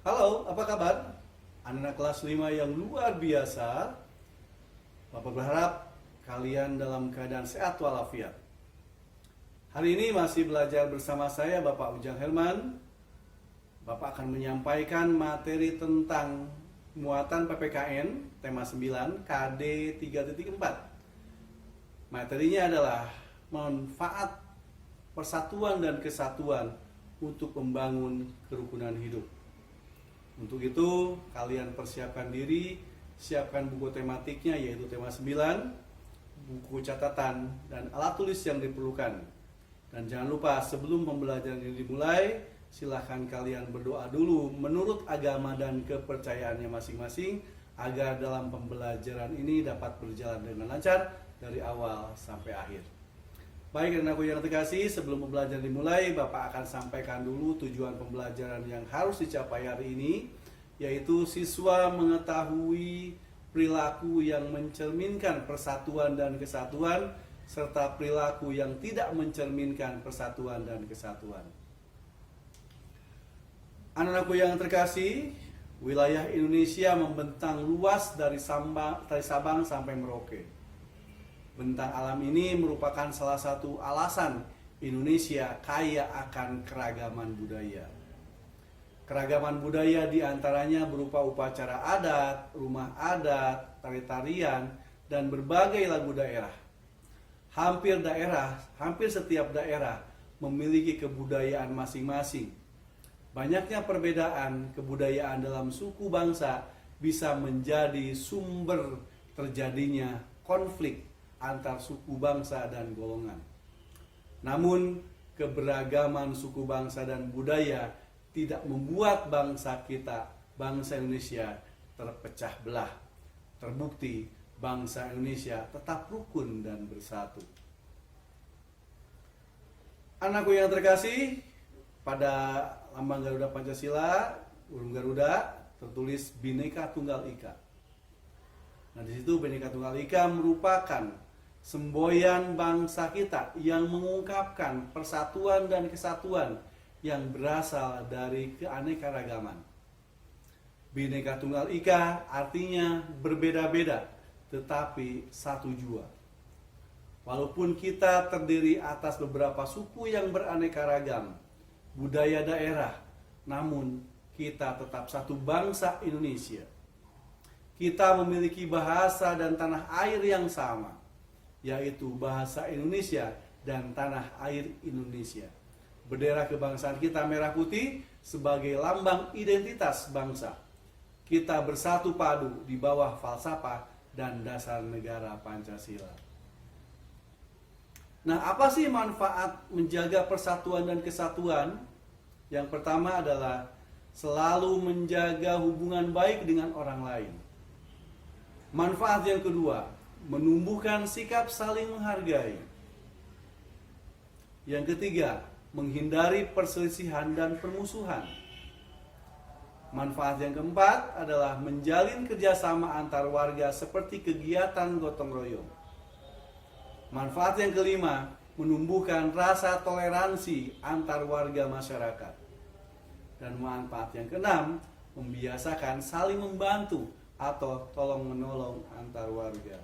Halo, apa kabar? Anak kelas 5 yang luar biasa. Bapak berharap kalian dalam keadaan sehat walafiat. Hari ini masih belajar bersama saya Bapak Ujang Helman. Bapak akan menyampaikan materi tentang muatan PPKN tema 9 KD 3.4. Materinya adalah manfaat persatuan dan kesatuan untuk membangun kerukunan hidup. Untuk itu, kalian persiapkan diri, siapkan buku tematiknya yaitu tema 9, buku catatan, dan alat tulis yang diperlukan. Dan jangan lupa sebelum pembelajaran ini dimulai, silahkan kalian berdoa dulu menurut agama dan kepercayaannya masing-masing agar dalam pembelajaran ini dapat berjalan dengan lancar dari awal sampai akhir. Baik, dan aku yang terkasih, sebelum pembelajaran dimulai, Bapak akan sampaikan dulu tujuan pembelajaran yang harus dicapai hari ini, yaitu siswa mengetahui perilaku yang mencerminkan persatuan dan kesatuan, serta perilaku yang tidak mencerminkan persatuan dan kesatuan. Anak-anakku yang terkasih, wilayah Indonesia membentang luas dari Sabang sampai Merauke. Bentang alam ini merupakan salah satu alasan Indonesia kaya akan keragaman budaya. Keragaman budaya diantaranya berupa upacara adat, rumah adat, tari-tarian, dan berbagai lagu daerah. Hampir setiap daerah memiliki kebudayaan masing-masing. Banyaknya perbedaan kebudayaan dalam suku bangsa bisa menjadi sumber terjadinya konflik antar suku bangsa dan golongan. Namun, keberagaman suku bangsa dan budaya tidak membuat bangsa kita, bangsa Indonesia, terpecah belah. Terbukti, bangsa Indonesia tetap rukun dan bersatu. Anakku yang terkasih, pada lambang Garuda Pancasila, burung Garuda, tertulis Bhinneka Tunggal Ika. Nah, di situ Bhinneka Tunggal Ika merupakan semboyan bangsa kita yang mengungkapkan persatuan dan kesatuan yang berasal dari keanekaragaman. Bhinneka Tunggal Ika artinya berbeda-beda tetapi satu jua. Walaupun kita terdiri atas beberapa suku yang beraneka ragam, budaya daerah, namun kita tetap satu bangsa Indonesia. Kita memiliki bahasa dan tanah air yang sama, yaitu bahasa Indonesia dan tanah air Indonesia. Bendera kebangsaan kita merah putih sebagai lambang identitas bangsa. Kita bersatu padu di bawah falsafah dan dasar negara Pancasila. Nah, apa sih manfaat menjaga persatuan dan kesatuan? Yang pertama adalah selalu menjaga hubungan baik dengan orang lain. Manfaat yang kedua, menumbuhkan sikap saling menghargai. Yang ketiga, menghindari perselisihan dan permusuhan. Manfaat yang keempat adalah menjalin kerjasama antar warga seperti kegiatan gotong royong. Manfaat yang kelima, menumbuhkan rasa toleransi antar warga masyarakat. Dan manfaat yang keenam, membiasakan saling membantu atau tolong-menolong antar warga.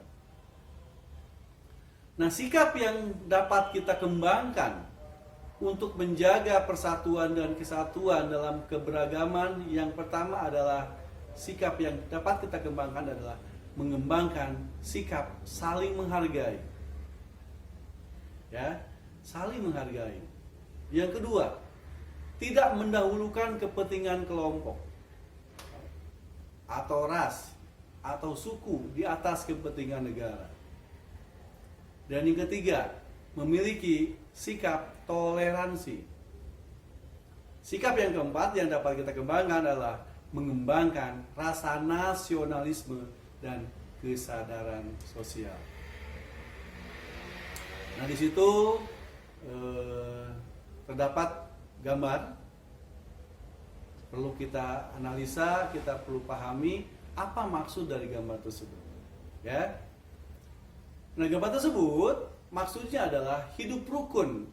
Nah, sikap yang dapat kita kembangkan untuk menjaga persatuan dan kesatuan dalam keberagaman, yang pertama adalah sikap yang dapat kita kembangkan adalah mengembangkan sikap saling menghargai. Ya, saling menghargai. Yang kedua, tidak mendahulukan kepentingan kelompok atau ras atau suku di atas kepentingan negara. Dan yang ketiga, memiliki sikap toleransi. Sikap yang keempat yang dapat kita kembangkan adalah mengembangkan rasa nasionalisme dan kesadaran sosial. Nah, di situ terdapat gambar. Perlu kita analisa, kita perlu pahami apa maksud dari gambar tersebut. Ya. Nah, gambar tersebut maksudnya adalah hidup rukun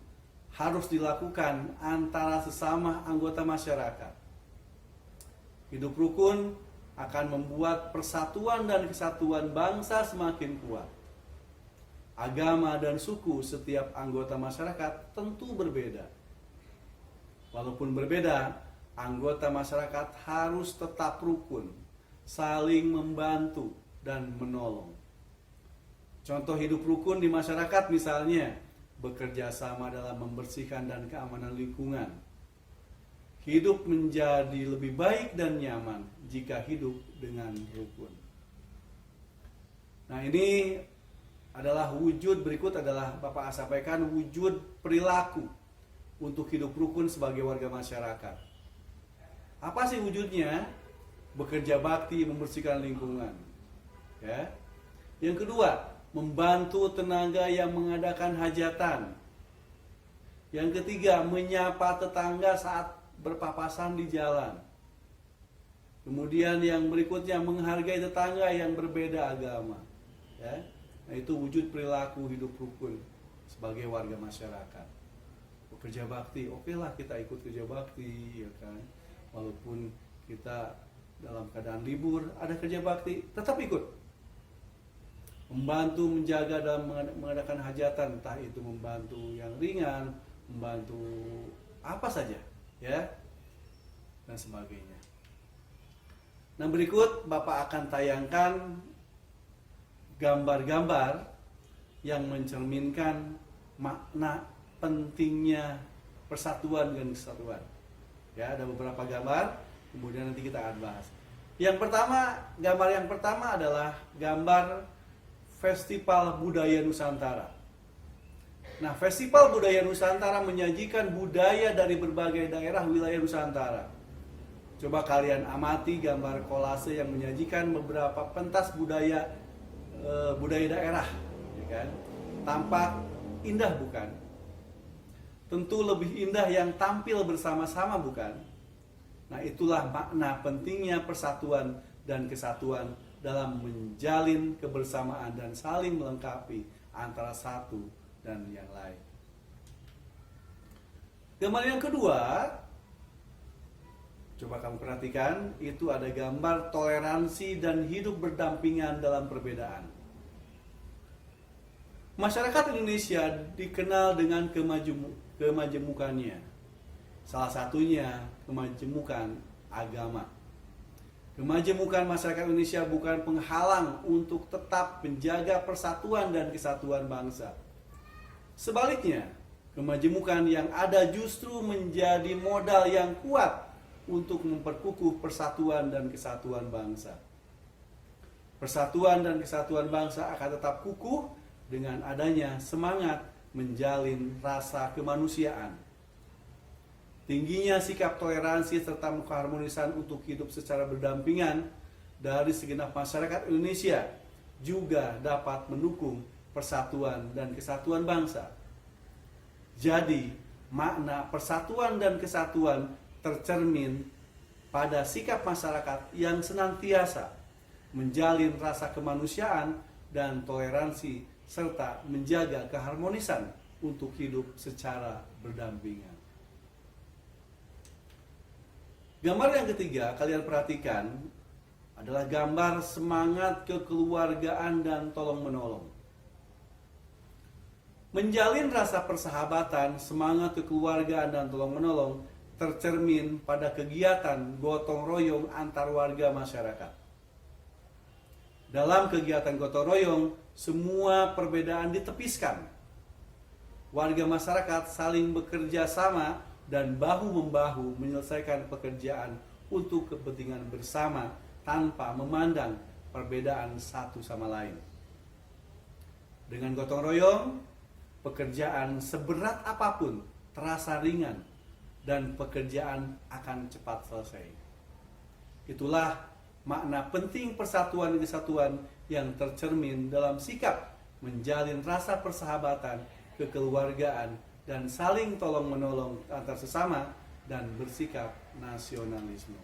harus dilakukan antara sesama anggota masyarakat. Hidup rukun akan membuat persatuan dan kesatuan bangsa semakin kuat. Agama dan suku setiap anggota masyarakat tentu berbeda. Walaupun berbeda, anggota masyarakat harus tetap rukun, saling membantu dan menolong. Contoh hidup rukun di masyarakat misalnya, bekerja sama dalam membersihkan dan keamanan lingkungan. Hidup menjadi lebih baik dan nyaman jika hidup dengan rukun. Nah, ini adalah wujud, berikut adalah Bapak sampaikan wujud perilaku untuk hidup rukun sebagai warga masyarakat. Apa sih wujudnya? Bekerja bakti membersihkan lingkungan. Ya. Yang kedua, membantu tenaga yang mengadakan hajatan. Yang ketiga, menyapa tetangga saat berpapasan di jalan. Kemudian yang berikutnya, menghargai tetangga yang berbeda agama. Ya. Nah, itu wujud perilaku hidup rukun sebagai warga masyarakat. Bekerja bakti, oke lah kita ikut kerja bakti, ya kan. Walaupun kita dalam keadaan libur, ada kerja bakti, tetap ikut. Membantu menjaga dalam mengadakan hajatan, entah itu membantu yang ringan, membantu apa saja, ya, dan sebagainya. Nah, berikut Bapak akan tayangkan gambar-gambar yang mencerminkan makna pentingnya persatuan dan kesatuan. Ya, ada beberapa gambar, kemudian nanti kita akan bahas. Gambar yang pertama adalah gambar Festival Budaya Nusantara. Nah, Festival Budaya Nusantara menyajikan budaya dari berbagai daerah wilayah Nusantara. Coba kalian amati gambar kolase yang menyajikan beberapa pentas budaya daerah, ya kan? Tampak indah bukan? Tentu lebih indah yang tampil bersama-sama bukan? Nah, itulah makna pentingnya persatuan dan kesatuan dalam menjalin kebersamaan dan saling melengkapi antara satu dan yang lain. Gambar yang kedua, coba kamu perhatikan, itu ada gambar toleransi dan hidup berdampingan dalam perbedaan. Masyarakat Indonesia dikenal dengan kemajemukannya. Salah satunya kemajemukan agama. Kemajemukan masyarakat Indonesia bukan penghalang untuk tetap menjaga persatuan dan kesatuan bangsa. Sebaliknya, kemajemukan yang ada justru menjadi modal yang kuat untuk memperkukuh persatuan dan kesatuan bangsa. Persatuan dan kesatuan bangsa akan tetap kukuh dengan adanya semangat menjalin rasa kemanusiaan. Tingginya sikap toleransi serta keharmonisan untuk hidup secara berdampingan dari segenap masyarakat Indonesia juga dapat mendukung persatuan dan kesatuan bangsa. Jadi, makna persatuan dan kesatuan tercermin pada sikap masyarakat yang senantiasa menjalin rasa kemanusiaan dan toleransi serta menjaga keharmonisan untuk hidup secara berdampingan. Gambar yang ketiga, kalian perhatikan, adalah gambar semangat kekeluargaan dan tolong-menolong. Menjalin rasa persahabatan, semangat kekeluargaan dan tolong-menolong tercermin pada kegiatan gotong royong antar warga masyarakat. Dalam kegiatan gotong royong, semua perbedaan ditepiskan. Warga masyarakat saling bekerja sama dan bahu-membahu menyelesaikan pekerjaan untuk kepentingan bersama tanpa memandang perbedaan satu sama lain. Dengan gotong royong, pekerjaan seberat apapun terasa ringan dan pekerjaan akan cepat selesai. Itulah makna penting persatuan dan kesatuan yang tercermin dalam sikap menjalin rasa persahabatan, kekeluargaan, dan saling tolong-menolong antar sesama dan bersikap nasionalisme.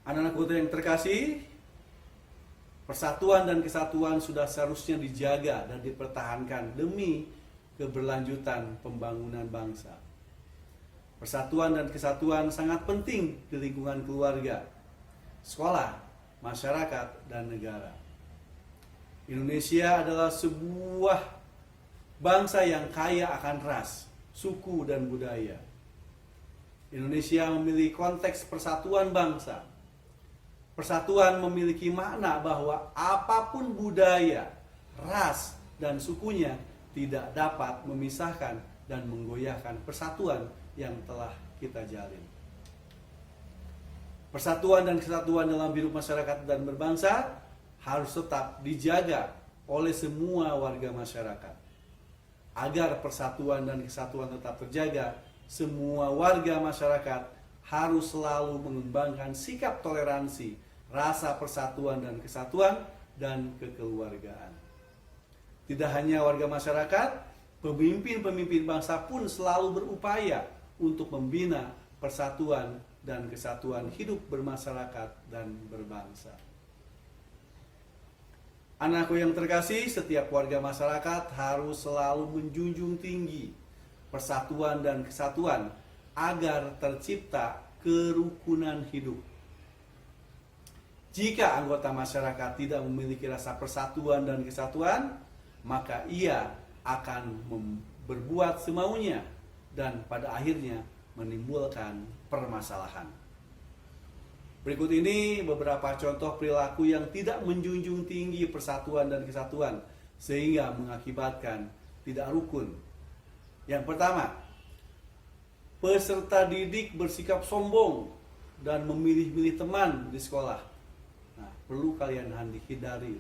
Anak-anakku yang terkasih, persatuan dan kesatuan sudah seharusnya dijaga dan dipertahankan demi keberlanjutan pembangunan bangsa. Persatuan dan kesatuan sangat penting di lingkungan keluarga, sekolah, masyarakat, dan negara. Indonesia adalah sebuah bangsa yang kaya akan ras, suku, dan budaya. Indonesia memiliki konteks persatuan bangsa. Persatuan memiliki makna bahwa apapun budaya, ras, dan sukunya tidak dapat memisahkan dan menggoyahkan persatuan yang telah kita jalin. Persatuan dan kesatuan dalam hidup masyarakat dan berbangsa harus tetap dijaga oleh semua warga masyarakat. Agar persatuan dan kesatuan tetap terjaga, semua warga masyarakat harus selalu mengembangkan sikap toleransi, rasa persatuan dan kesatuan, dan kekeluargaan. Tidak hanya warga masyarakat, pemimpin-pemimpin bangsa pun selalu berupaya untuk membina persatuan dan kesatuan hidup bermasyarakat dan berbangsa. Anakku yang terkasih, setiap warga masyarakat harus selalu menjunjung tinggi persatuan dan kesatuan agar tercipta kerukunan hidup. Jika anggota masyarakat tidak memiliki rasa persatuan dan kesatuan, maka ia akan berbuat semaunya dan pada akhirnya menimbulkan permasalahan. Berikut ini beberapa contoh perilaku yang tidak menjunjung tinggi persatuan dan kesatuan sehingga mengakibatkan tidak rukun. Yang pertama, peserta didik bersikap sombong dan memilih-milih teman di sekolah. Nah, perlu kalian hindari.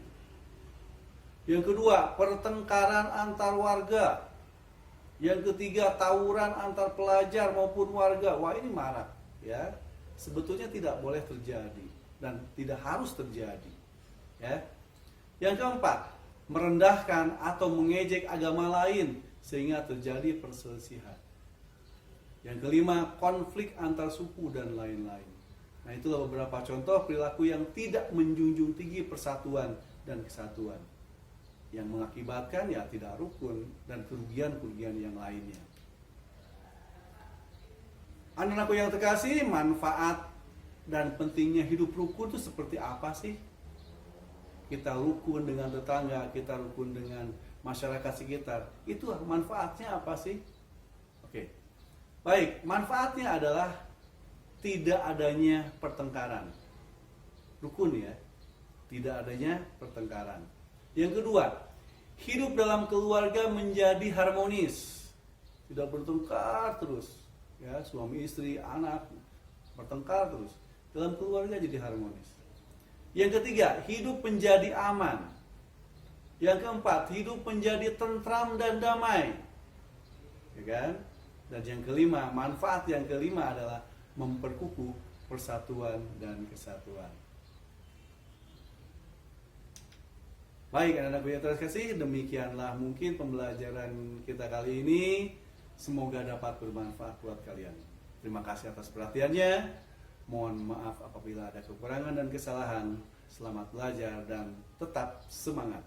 Yang kedua, pertengkaran antar warga. Yang ketiga, tawuran antar pelajar maupun warga. Wah, ini marak, ya. Sebetulnya tidak boleh terjadi dan tidak harus terjadi, ya. Yang keempat, merendahkan atau mengejek agama lain sehingga terjadi perselisihan. Yang kelima, konflik antar suku dan lain-lain. Nah, itulah beberapa contoh perilaku yang tidak menjunjung tinggi persatuan dan kesatuan, yang mengakibatkan ya tidak rukun dan kerugian-kerugian yang lainnya. Anak-anakku yang terkasih, manfaat dan pentingnya hidup rukun itu seperti apa sih? Kita rukun dengan tetangga, kita rukun dengan masyarakat sekitar. Itu manfaatnya apa sih? Oke. Baik, manfaatnya adalah tidak adanya pertengkaran. Rukun ya, tidak adanya pertengkaran. Yang kedua, hidup dalam keluarga menjadi harmonis, tidak bertengkar terus, ya, suami istri, anak bertengkar terus. Dalam keluarga jadi harmonis. Yang ketiga, hidup menjadi aman. Yang keempat, hidup menjadi tentram dan damai, ya kan? Dan yang kelima, manfaat yang kelima adalah memperkukuh persatuan dan kesatuan. Baik, anak-anakku yang terkasih, demikianlah mungkin pembelajaran kita kali ini. Semoga dapat bermanfaat buat kalian. Terima kasih atas perhatiannya. Mohon maaf apabila ada kekurangan dan kesalahan. Selamat belajar dan tetap semangat.